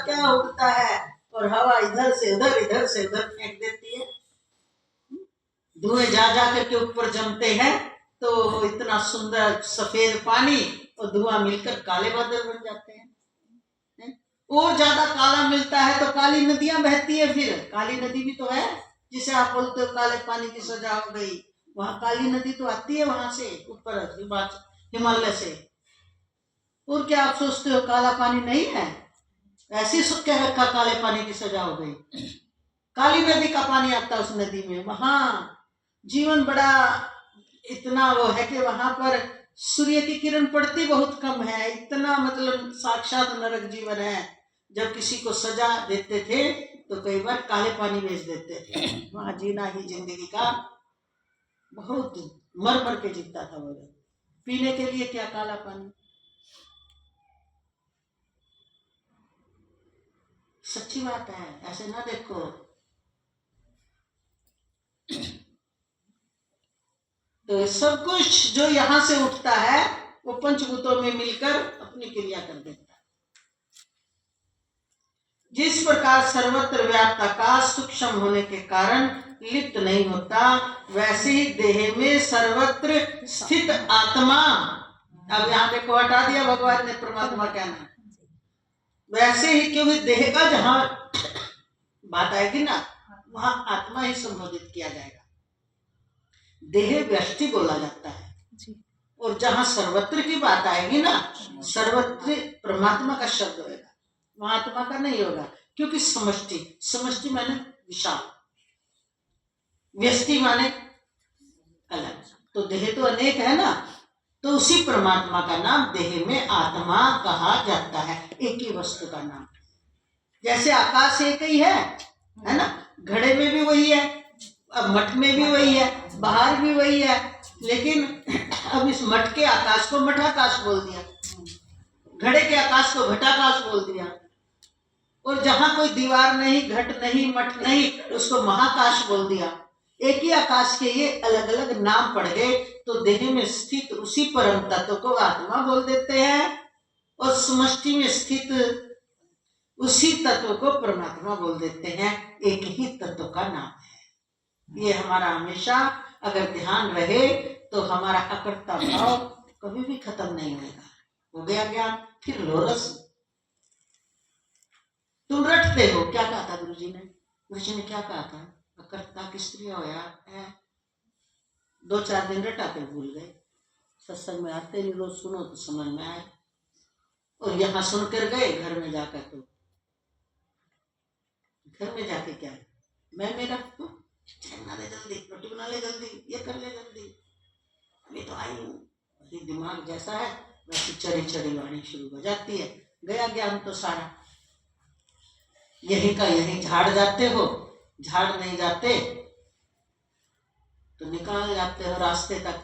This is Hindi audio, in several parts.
क्या उड़ता है और हवा इधर से उधर फेंक देती है। धुएं जा जा करके ऊपर जमते हैं तो इतना सुंदर सफेद पानी और धुआं मिलकर काले बादल बन जाते हैं। और ज्यादा काला मिलता है तो काली नदियां बहती है। फिर काली नदी भी तो है, जिसे आप बोलते हो काले पानी की सजा हो गई, वहां काली नदी तो आती है वहां से ऊपर हिमालय से। और क्या आप सोचते हो काला पानी नहीं है? ऐसी सुख के रखा काले पानी की सजा हो गई। काली नदी का पानी आता है उस नदी में। वहां जीवन बड़ा इतना वो है कि वहां पर सूर्य की किरण पड़ती बहुत कम है। इतना मतलब साक्षात नरक जीवन है। जब किसी को सजा देते थे तो कई बार काले पानी भेज देते थे। वहां जीना ही जिंदगी का बहुत मर मर के जीता था वो। पीने के लिए क्या काला पानी। सच्ची बात है, ऐसे ना देखो। तो सब कुछ जो यहां से उठता है वो पंचभूतों में मिलकर अपनी क्रिया कर देता है। जिस प्रकार सर्वत्र व्याप्त आकाश सूक्ष्म होने के कारण लिप्त नहीं होता, वैसे ही देह में सर्वत्र स्थित आत्मा, अब यहाँ देखो हटा दिया भगवान ने परमात्मा क्या नाम। वैसे ही क्योंकि देह का जहां बात आएगी ना वहां आत्मा ही संबोधित किया जाएगा। देह व्यष्टि बोला जाता है। और जहां सर्वत्र की बात आएगी ना, सर्वत्र परमात्मा का शब्द होगा, वहां आत्मा का नहीं होगा। क्योंकि समष्टि, समष्टि माने विशाल, व्यष्टि माने अलग। तो देह तो अनेक है ना, तो उसी परमात्मा का नाम देह में आत्मा कहा जाता है। एक ही वस्तु का नाम। जैसे आकाश एक ही है ना, घड़े में भी वही है, अब मठ में भी वही है, बाहर भी वही है। लेकिन अब इस मठ के आकाश को मठाकाश बोल दिया, घड़े के आकाश को घटाकाश बोल दिया। और जहां कोई दीवार नहीं, घट नहीं, मठ नहीं, उसको महाकाश बोल दिया। एक ही आकाश के ये अलग अलग नाम पड़ गए। तो देह में स्थित उसी परम तत्व को आत्मा बोल देते हैं और समष्टि में स्थित उसी तत्व को परमात्मा बोल देते हैं। एक ही तत्व का नाम है। ये हमारा हमेशा अगर ध्यान रहे तो हमारा अकर्ता भाव कभी भी खत्म नहीं होगा। हो गया ज्ञान, फिर लो रस। तुम रटते हो, क्या कहा था गुरु जी ने? गुरु जी ने क्या कहा था? अकर्ता की स्त्री हो यार। 2-4 दिन रटा कर भूल गए। सत्संग में आते नहीं, रोज सुनो तो समझ में आए। और यहाँ सुनकर गए, घर में जाकर तो घर में जाके क्या है, मैं मेरा तो बना ले जल्दी, रोटी बना ले जल्दी, ये कर ले जल्दी, अभी तो आई हूँ। दिमाग जैसा है वैसे चरी चरी वाणी शुरू हो जाती है। गया ज्ञान तो सारा। यही का यही झाड़ जाते हो, झाड़ नहीं जाते तो निकाल जाते हो रास्ते तक।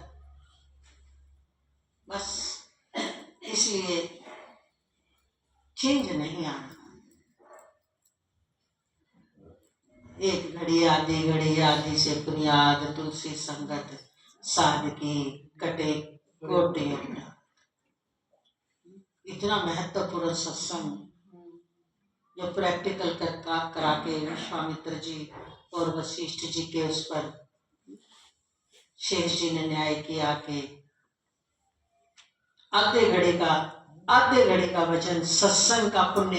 बस इसलिए चेंज नहीं आना। एक घड़ी आदि से बुनियाद तुलसी संगत साधकी कटे कोटि। इतना महत्वपूर्ण सत्संग जो प्रैक्टिकल करा के विश्वामित्र जी और वशिष्ठ जी के उस पर शेष जी ने न्याय किया कि आधे घड़ी का वचन सत्संग का पुण्य